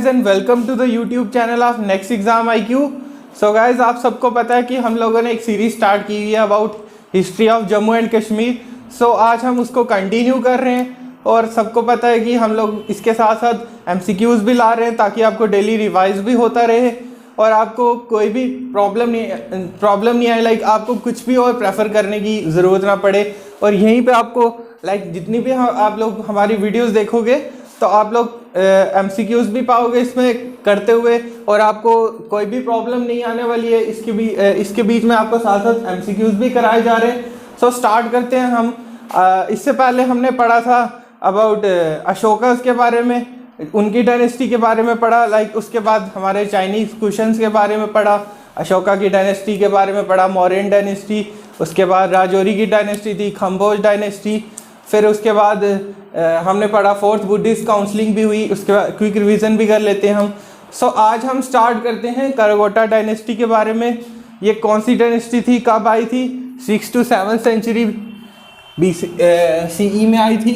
And welcome to the YouTube channel of next exam IQ। So guys, आप सबको पता है कि हम लोगों ने एक सीरीज स्टार्ट की हुई है about history of Jammu and Kashmir. So आज हम उसको कंटिन्यू कर रहे हैं और सबको पता है कि हम लोग इसके साथ साथ MCQs भी ला रहे हैं ताकि आपको डेली रिवाइज भी होता रहे और आपको कोई भी प्रॉब्लम नहीं आए, लाइक आपको कुछ भी और प्रेफर करने की ज़रूरत ना पड़े। और यहीं पे आपको लाइक जितनी भी आप लोग हमारी वीडियोस देखोगे तो आप लोग MCQs भी पाओगे इसमें करते हुए और आपको कोई भी प्रॉब्लम नहीं आने वाली है। इसके बीच में आपको साथ साथ MCQs भी कराए जा रहे हैं। सो स्टार्ट करते हैं हम। इससे पहले हमने पढ़ा था अबाउट अशोकास के बारे में, उनकी डायनेस्टी के बारे में पढ़ा। लाइक उसके बाद हमारे चाइनीज क्वेश्चंस के बारे में पढ़ा, अशोका की डायनेस्टी के बारे में पढ़ा, मौर्यन डायनेस्टी, उसके बाद राजौरी की डायनेस्टी थी, खम्बोज डायनेस्टी, फिर उसके बाद हमने पढ़ा फोर्थ बुद्धिस्ट काउंसलिंग भी हुई। उसके बाद क्विक रिवीजन भी कर लेते हैं हम। सो आज हम स्टार्ट करते हैं कराकोटा डायनेस्टी के बारे में। ये कौन सी डायनेस्टी थी, कब आई थी? 6 to 7 सेंचुरी CE में आई थी।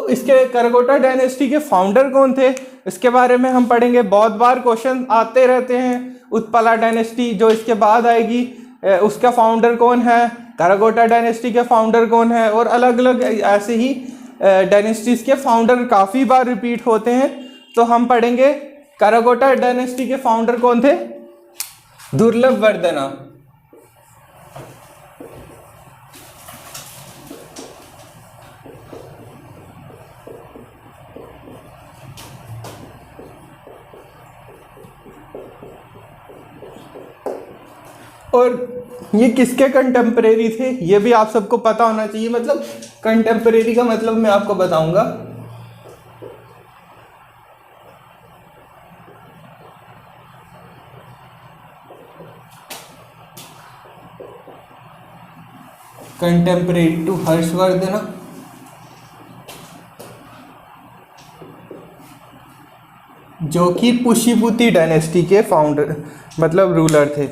इसके कराकोटा डायनेस्टी के फाउंडर कौन थे इसके बारे में हम पढ़ेंगे। बहुत बार क्वेश्चन आते रहते हैं। उत्पला डायनेस्टी जो इसके बाद आएगी उसका फाउंडर कौन है, कराकोटा डायनेस्टी के फाउंडर कौन है, और अलग अलग ऐसे ही डायनेस्टीज के फाउंडर काफ़ी बार रिपीट होते हैं। तो हम पढ़ेंगे कराकोटा डायनेस्टी के फाउंडर कौन थे? दुर्लभ वर्धना। और ये किसके कंटेम्परेरी थे ये भी आप सबको पता होना चाहिए। मतलब कंटेम्परेरी का मतलब मैं आपको बताऊंगा। कंटेम्परेरी टू हर्षवर्धन, जो कि पुष्यपुति डायनेस्टी के फाउंडर मतलब रूलर थे।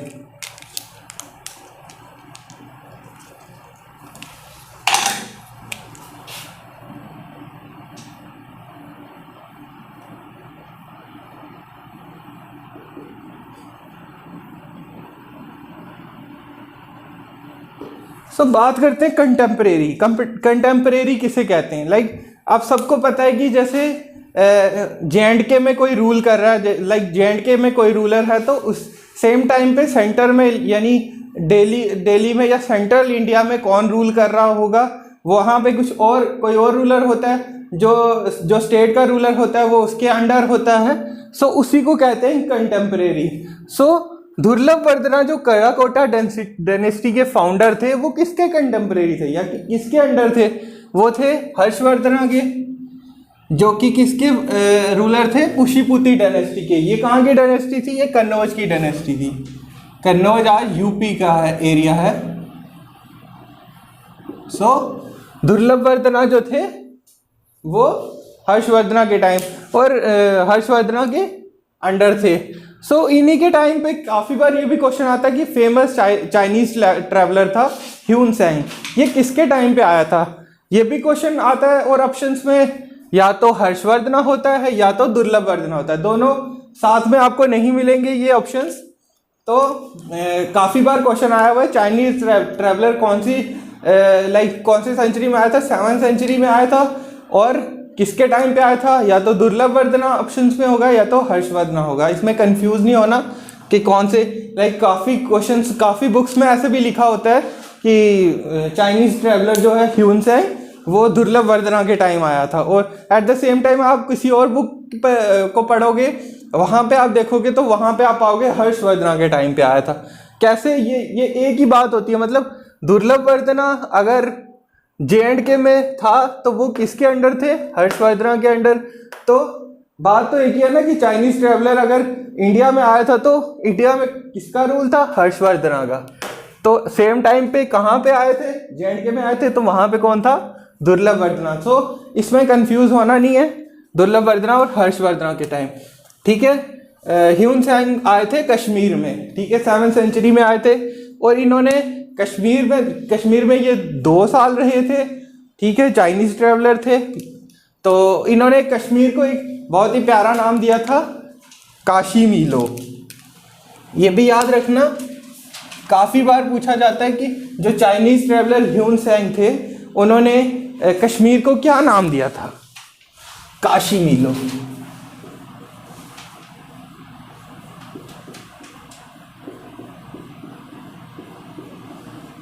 बात करते हैं कंटेम्परेरी। कंटेम्परेरी किसे कहते हैं? लाइक आप सबको पता है कि जैसे JNK में कोई रूल कर रहा है, लाइक JNK में कोई रूलर है तो उस सेम टाइम पे सेंटर में यानी दिल्ली में या सेंट्रल इंडिया में कौन रूल कर रहा होगा, वहाँ पे कोई और रूलर होता है जो स्टेट का रूलर होता है वो उसके अंडर होता है। उसी को कहते हैं कंटेम्परेरी। दुर्लभ वर्धना जो कराकोटा डायनेस्टी के फाउंडर थे वो किसके कंटेम्परेरी थे या किसके अंडर थे? वो थे हर्षवर्धना के, जो कि किसके रूलर थे? पुष्यपुति डायनेस्टी के। ये कहाँ की डायनेस्टी थी? ये कन्नौज की डायनेस्टी थी। कन्नौज आज UP का एरिया है। दुर्लभ वर्धना जो थे वो हर्षवर्धना के टाइम और हर्षवर्धना के अंडर थे। इन्हीं के टाइम पे काफ़ी बार ये भी क्वेश्चन आता है कि फेमस चाइनीज ट्रैवलर था ह्यून सेंग, ये किसके टाइम पे आया था? ये भी क्वेश्चन आता है और ऑप्शंस में या तो हर्षवर्धना होता है या तो दुर्लभ वर्धना होता है। दोनों साथ में आपको नहीं मिलेंगे ये ऑप्शंस। तो काफ़ी बार क्वेश्चन आया हुआ है चाइनीज ट्रैवलर कौन सी सेंचुरी में आया था? 7th सेंचुरी में आया था और किसके टाइम पे आया था? या तो दुर्लभ वर्धना ऑप्शंस में होगा या तो हर्षवर्धना होगा। इसमें कंफ्यूज नहीं होना कि कौन से, लाइक काफ़ी क्वेश्चंस काफ़ी बुक्स में ऐसे भी लिखा होता है कि चाइनीज ट्रैवलर जो है ह्यून सेंग वो दुर्लभ वर्धना के टाइम आया था, और एट द सेम टाइम आप किसी और बुक को पढ़ोगे वहाँ पे आप देखोगे तो वहाँ पे आप पाओगे हर्षवर्धना के टाइम पे आया था। कैसे? ये एक ही बात होती है। मतलब दुर्लभ वर्धना अगर JNK में था तो वो किसके अंडर थे? हर्षवर्धना के अंडर। तो बात तो एक ही है ना कि चाइनीज ट्रैवलर अगर इंडिया में आया था तो इंडिया में किसका रूल था? हर्षवर्धना का। तो सेम टाइम पे कहाँ पे आए थे? JNK में आए थे, तो वहाँ पे कौन था? दुर्लभ वर्धना। इसमें कंफ्यूज होना नहीं है, दुर्लभ वर्धना और हर्षवर्धना के टाइम। ठीक है। ह्यून सेंग आए थे कश्मीर में, ठीक है, 7th सेंचुरी में आए थे और इन्होंने कश्मीर में ये 2 साल रहे थे, ठीक है, चाइनीज ट्रेवलर थे। तो इन्होंने कश्मीर को एक बहुत ही प्यारा नाम दिया था, काशी मीलो। ये भी याद रखना, काफ़ी बार पूछा जाता है कि जो चाइनीज ट्रेवलर ह्यून सेंग थे उन्होंने कश्मीर को क्या नाम दिया था, काशी मीलो।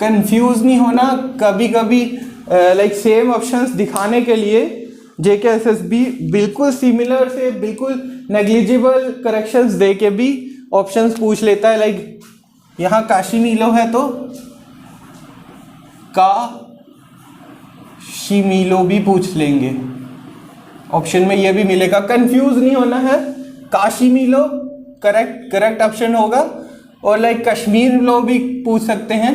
कंफ्यूज नहीं होना, कभी कभी लाइक सेम ऑप्शंस दिखाने के लिए JKSSB बिल्कुल सिमिलर से बिल्कुल नेग्लिजिबल करेक्शंस दे के भी ऑप्शंस पूछ लेता है। लाइक यहाँ काशी मीलो है तो काशी मीलो भी पूछ लेंगे, ऑप्शन में ये भी मिलेगा। कंफ्यूज नहीं होना है, काशी मीलो करेक्ट ऑप्शन होगा। और लाइक कश्मीर लो भी पूछ सकते हैं।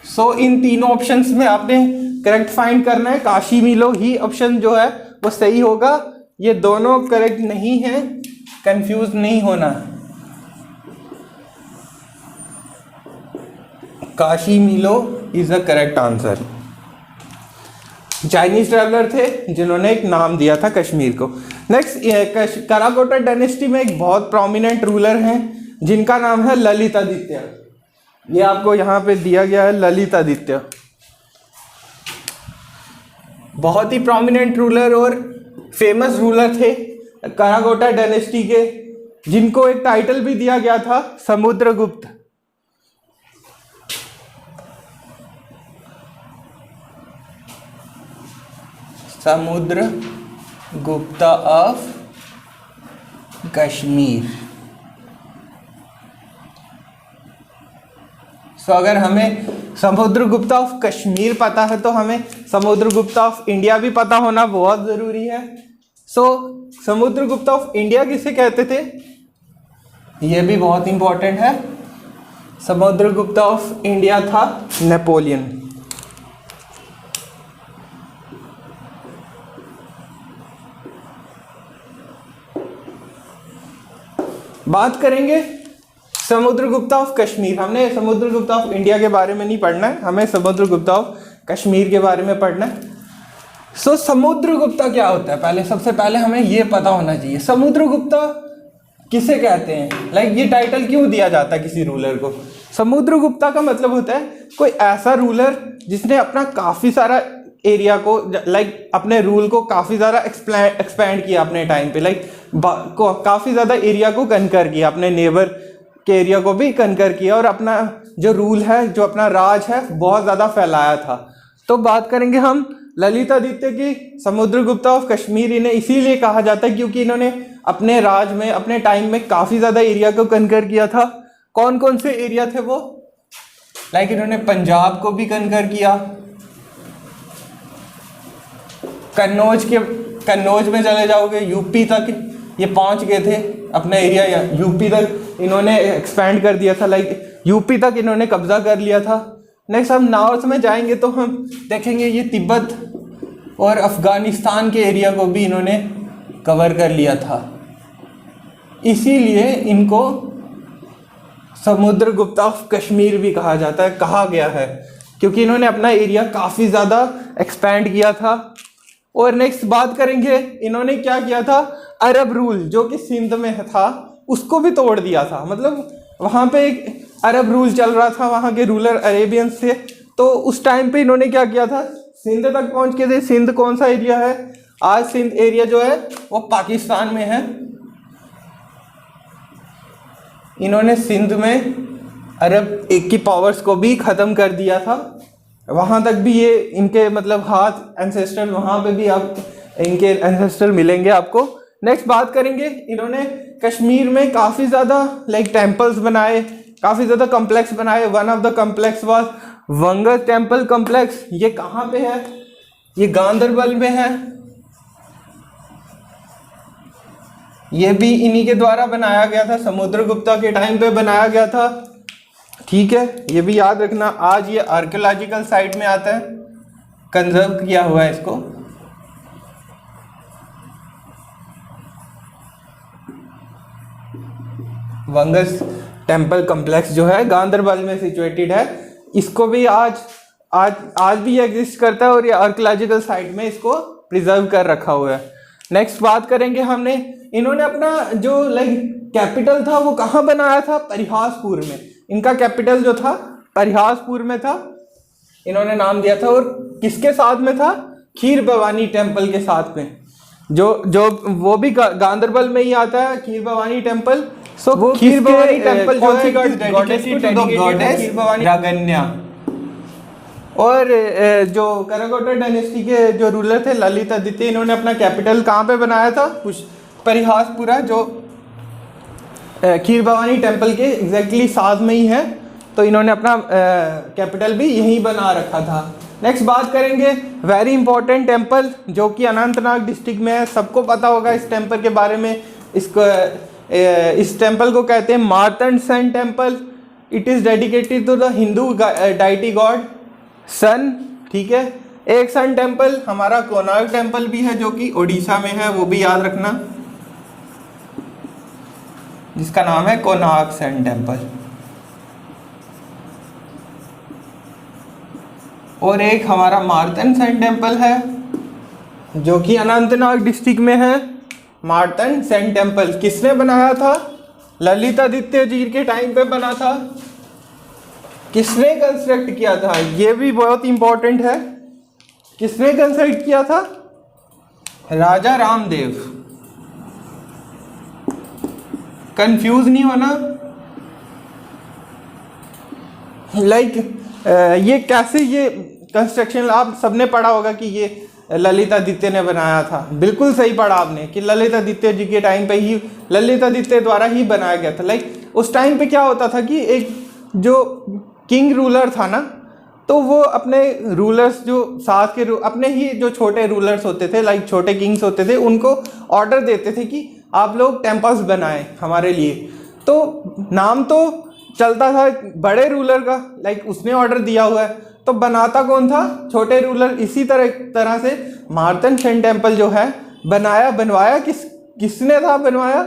सो इन तीनों ऑप्शंस में आपने करेक्ट फाइंड करना है, काशी मीलो ही ऑप्शन जो है वो सही होगा। ये दोनों करेक्ट नहीं है, कंफ्यूज नहीं होना। काशी मीलो is the correct answer. Chinese traveller थे जिन्होंने एक नाम दिया था कश्मीर को। नेक्स्ट, कराकोटा डायनेस्टी में एक बहुत प्रोमिनेंट रूलर हैं जिनका नाम है ललितादित्य। ये आपको यहाँ पे दिया गया है, ललितादित्य। बहुत ही प्रोमिनेंट रूलर और फेमस रूलर थे कराकोटा डायनेस्टी के, जिनको एक टाइटल भी दिया गया था समुद्रगुप्त। समुद्रगुप्ता ऑफ कश्मीर। सो अगर हमें समुद्रगुप्ता ऑफ कश्मीर पता है तो हमें समुद्रगुप्ता ऑफ इंडिया भी पता होना बहुत ज़रूरी है। सो समुद्रगुप्ता ऑफ इंडिया किसे कहते थे, ये भी बहुत इंपॉर्टेंट है। समुद्रगुप्ता ऑफ इंडिया था नेपोलियन। बात करेंगे समुद्रगुप्ता ऑफ कश्मीर। हमने समुद्रगुप्ता ऑफ इंडिया के बारे में नहीं पढ़ना है, हमें समुद्रगुप्ता ऑफ कश्मीर के बारे में पढ़ना है। सो समुद्रगुप्ता क्या होता है, पहले सबसे पहले हमें ये पता होना चाहिए समुद्रगुप्ता किसे कहते हैं। लाइक ये टाइटल क्यों दिया जाता है किसी रूलर को। समुद्रगुप्ता का मतलब होता है कोई ऐसा रूलर जिसने अपना काफ़ी सारा एरिया को लाइक अपने रूल को काफ़ी ज़्यादा एक्सपैंड किया अपने टाइम पे। लाइक काफ़ी ज़्यादा एरिया को कनकर किया, अपने नेबर के एरिया को भी कनकर किया, और अपना जो रूल है, जो अपना राज है, बहुत ज़्यादा फैलाया था। तो बात करेंगे हम ललितादित्य की। समुद्रगुप्ता ऑफ कश्मीर इन्हें इसीलिए कहा जाता है क्योंकि इन्होंने अपने राज में, अपने टाइम में काफ़ी ज़्यादा एरिया को कनकर किया था। कौन कौन से एरिया थे वो, लाइक इन्होंने पंजाब को भी कनकर किया, कन्नौज में चले जाओगे, यूपी तक ये पहुंच गए थे, अपना एरिया यूपी तक इन्होंने एक्सपैंड कर दिया था। लाइक यूपी तक इन्होंने कब्जा कर लिया था। नेक्स्ट हम नॉर्थ में जाएंगे तो हम देखेंगे ये तिब्बत और अफगानिस्तान के एरिया को भी इन्होंने कवर कर लिया था। इसीलिए इनको समुद्रगुप्ता ऑफ कश्मीर भी कहा जाता है, कहा गया है, क्योंकि इन्होंने अपना एरिया काफ़ी ज़्यादा एक्सपैंड किया था। और नेक्स्ट बात करेंगे, इन्होंने क्या किया था, अरब रूल जो कि सिंध में था उसको भी तोड़ दिया था। मतलब वहाँ पे एक अरब रूल चल रहा था, वहाँ के रूलर अरेबियंस थे। तो उस टाइम पे इन्होंने क्या किया था, सिंध तक पहुँच के थे। सिंध कौन सा एरिया है, आज सिंध एरिया जो है वो पाकिस्तान में है। इन्होंने सिंध में अरब एक की पावर्स को भी ख़त्म कर दिया था। वहाँ तक भी ये इनके मतलब हाथ एंसेस्टर, वहाँ पे भी आप इनके एंसेस्टर मिलेंगे आपको। नेक्स्ट बात करेंगे, इन्होंने कश्मीर में काफ़ी ज़्यादा लाइक टेम्पल्स बनाए, काफ़ी ज़्यादा कम्प्लेक्स बनाए। One of the complex was Wangath temple complex. ये कहाँ पे है, ये गांदरबल में है। ये भी इन्हीं के द्वारा बनाया गया था, समुद्रगुप्ता के टाइम पे बनाया गया था। ठीक है, ये भी याद रखना। आज ये आर्कियोलॉजिकल साइट में आता है, कंजर्व किया हुआ है इसको। वंगस टेम्पल कम्प्लेक्स जो है गांधरबल में सिचुएटेड है। इसको भी आज भी एग्जिस्ट करता है और ये आर्कियोलॉजिकल साइट में इसको प्रिजर्व कर रखा हुआ है। नेक्स्ट बात करेंगे हमने, इन्होंने अपना जो कैपिटल था वो कहाँ बनाया था? परिहासपुर में। इनका कैपिटल जो था परिहासपुर में था, इन्होंने नाम दिया था। और किसके साथ में था? खीर भवानी टेम्पल के साथ में, जो वो भी गांधरबल में ही आता है, खीर भवानी टेम्पल। सो वो खीर भवानी टेम्पल जो है खीर भवानी रागन्या। और जो कराकोटा डायनेस्टी के जो रूलर थे ललित आदित्य, इन्होंने अपना कैपिटल कहाँ पे बनाया था? परिहासपुरा, जो खीर भवानी टेम्पल के एग्जैक्टली साथ में ही है। तो इन्होंने अपना कैपिटल भी यहीं बना रखा था। नेक्स्ट बात करेंगे वेरी इंपॉर्टेंट टेम्पल जो कि अनंतनाग डिस्ट्रिक्ट में है। सबको पता होगा इस टेम्पल के बारे में। इस टेम्पल को कहते हैं Martand sun temple. It is dedicated to the Hindu deity god sun. ठीक है, एक सन टेम्पल हमारा कोणार्क टेम्पल भी है जो कि उड़ीसा में है, वो भी याद रखना, जिसका नाम है कोणार्क सन टेम्पल। और एक हमारा मार्तंड सन टेम्पल है जो कि अनंतनाग डिस्ट्रिक्ट में है। मार्तंड सन टेम्पल किसने बनाया था? ललित आदित्य जी के टाइम पे बना था। किसने कंस्ट्रक्ट किया था? ये भी बहुत इंपॉर्टेंट है। किसने कंस्ट्रक्ट किया था? राजा रामदेव। कंफ्यूज नहीं होना। ये कैसे, ये कंस्ट्रक्शन आप सबने पढ़ा होगा कि ये ललित आदित्य ने बनाया था। बिल्कुल सही पढ़ा आपने कि ललित आदित्य जी के टाइम पे ही, ललित आदित्य द्वारा ही बनाया गया था। उस टाइम पे क्या होता था कि एक जो किंग रूलर था ना, तो वो अपने रूलर्स जो साथ के अपने ही जो छोटे रूलर्स होते थे, छोटे किंग्स होते थे, उनको ऑर्डर देते थे कि आप लोग टेम्पल्स बनाएं हमारे लिए। तो नाम तो चलता था बड़े रूलर का, उसने ऑर्डर दिया हुआ है, तो बनाता कौन था? छोटे रूलर। इसी तरह से मार्तंड सन टेम्पल जो है बनवाया किसने था? बनवाया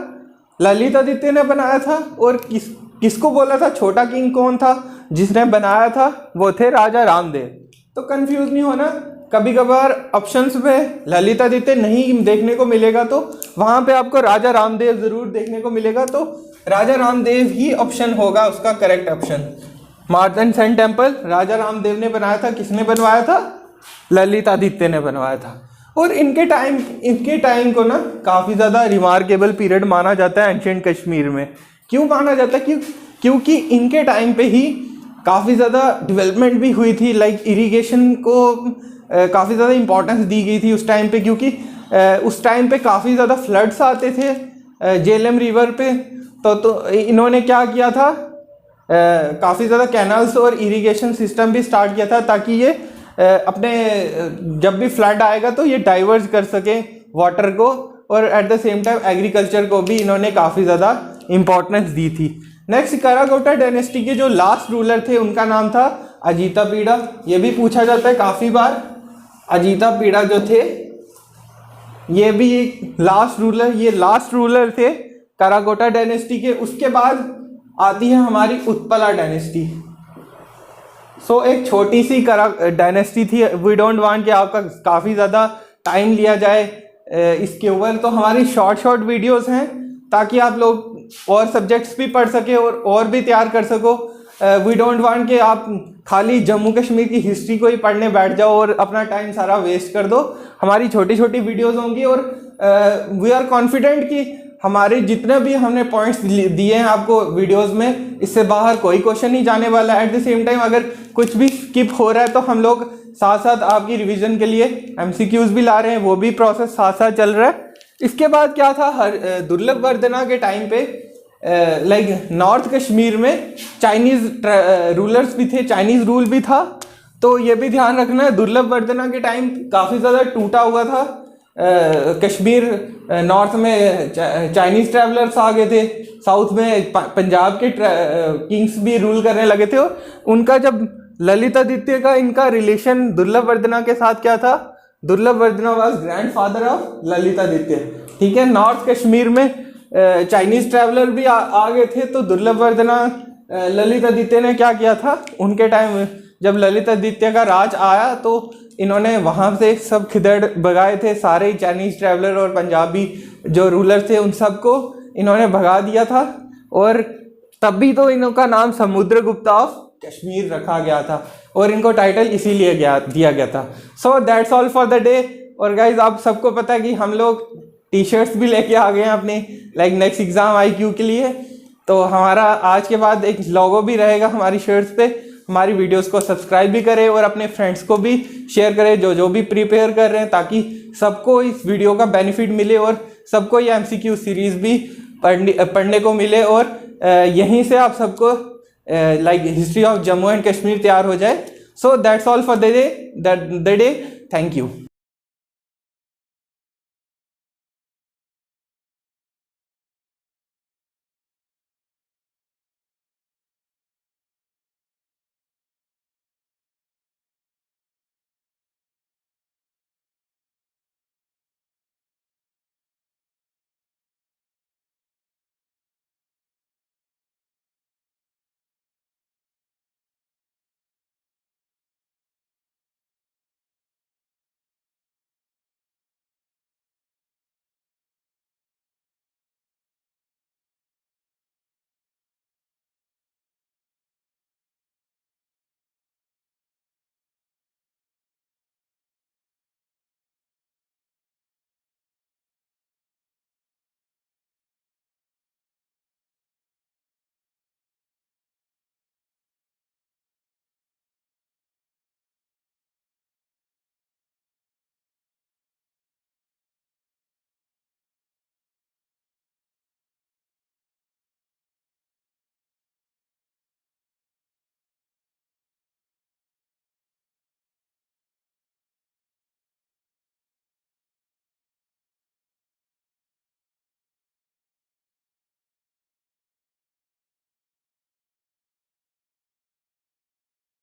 ललित आदित्य ने बनाया था। और किसको बोला था? छोटा किंग कौन था जिसने बनाया था? वो थे राजा रामदेव। तो कंफ्यूज नहीं होना। कभी कभार ऑप्शंस में ललित आदित्य नहीं देखने को मिलेगा तो वहाँ पे आपको राजा रामदेव जरूर देखने को मिलेगा। तो राजा रामदेव ही ऑप्शन होगा उसका correct option. Martand sun temple राजा रामदेव ने बनाया था। किसने बनवाया था? ललित आदित्य ने बनवाया था। और इनके टाइम को ना काफ़ी ज़्यादा रिमार्केबल पीरियड माना जाता है एंशिएंट कश्मीर में। क्यों माना जाता है? क्योंकि इनके टाइम पे ही काफ़ी ज़्यादा डेवलपमेंट भी हुई थी। इरिगेशन को काफ़ी ज़्यादा इम्पोर्टेंस दी गई थी उस टाइम पे, क्योंकि उस टाइम पे काफ़ी ज़्यादा फ्लड्स आते थे झेलम रिवर पे। तो इन्होंने क्या किया था? काफ़ी ज़्यादा कैनल्स और इरिगेशन सिस्टम भी स्टार्ट किया था ताकि ये अपने जब भी फ्लड आएगा तो ये डाइवर्ज कर सके वाटर को। और at the same time agriculture को भी इन्होंने काफ़ी ज़्यादा इम्पोर्टेंस दी थी। नेक्स्ट, कराकोटा डायनेस्टी के जो लास्ट रूलर थे उनका नाम था अजीतापीड़ा। ये भी पूछा जाता है काफ़ी बार। अजीतापीड़ा जो थे ये भी लास्ट रूलर थे कराकोटा डायनेस्टी के। उसके बाद आती है हमारी उत्पला डायनेस्टी। एक छोटी सी डायनेस्टी थी। वी डोंट वांट कि आपका काफ़ी ज़्यादा टाइम लिया जाए इसके ऊपर, तो हमारी शॉर्ट वीडियोस हैं ताकि आप लोग और सब्जेक्ट्स भी पढ़ सके और भी तैयार कर सको। वी डोंट वांट कि आप खाली जम्मू कश्मीर की हिस्ट्री को ही पढ़ने बैठ जाओ और अपना टाइम सारा वेस्ट कर दो। हमारी छोटी वीडियोस होंगी और वी आर कॉन्फिडेंट कि हमारे जितने भी हमने पॉइंट्स दिए हैं आपको वीडियोस में, इससे बाहर कोई क्वेश्चन नहीं जाने वाला है। एट द सेम टाइम अगर कुछ भी स्किप हो रहा है तो हम लोग साथ साथ आपकी रिवीजन के लिए एमसीक्यूज भी ला रहे हैं, वो भी प्रोसेस साथ साथ चल रहा है। इसके बाद क्या था, दुर्लभ वर्धना के टाइम पे नॉर्थ कश्मीर में चाइनीज रूलर्स भी थे, चाइनीज रूल भी था। तो ये भी ध्यान रखना है, दुर्लभ वर्धना के टाइम काफ़ी ज़्यादा टूटा हुआ था कश्मीर। नॉर्थ में चाइनीज ट्रैवलर्स आ गए थे, साउथ में पंजाब के किंग्स भी रूल करने लगे थे। और उनका जब ललित आदित्य का इनका रिलेशन दुर्लभ वर्धना के साथ क्या था, Durlabh Vardhana was grandfather of Lalit Aditya. ठीक है, नॉर्थ कश्मीर में चाइनीज ट्रैवलर भी आ गए थे। तो दुर्लभ वर्धना ललित आदित्य ने क्या किया था, उनके टाइम जब ललित आदित्य का राज आया तो इन्होंने वहाँ से सब खिदड़ भगाए थे, सारे चाइनीज ट्रैवलर और पंजाबी जो रूलर थे उन सबको इन्होंने भगा दिया था। और तब भी तो इनका नाम समुद्रगुप्ता ऑफ कश्मीर रखा गया था और इनको टाइटल इसीलिए दिया गया था। So that's all for the day. और गाइज आप सबको पता है कि हम लोग टी शर्ट्स भी लेके आ गए हैं अपने नेक्स्ट एग्जाम IQ के लिए। तो हमारा आज के बाद एक लोगो भी रहेगा हमारी शर्ट्स पे। हमारी वीडियोस को सब्सक्राइब भी करें और अपने फ्रेंड्स को भी शेयर करें जो भी प्रिपेयर कर रहे हैं, ताकि सबको इस वीडियो का बेनिफिट मिले और सबको ये MCQ सीरीज़ भी पढ़ने को मिले और यहीं से आप सबको history of Jammu and Kashmir तैयार हो जाए। So that's all for the day. Thank you.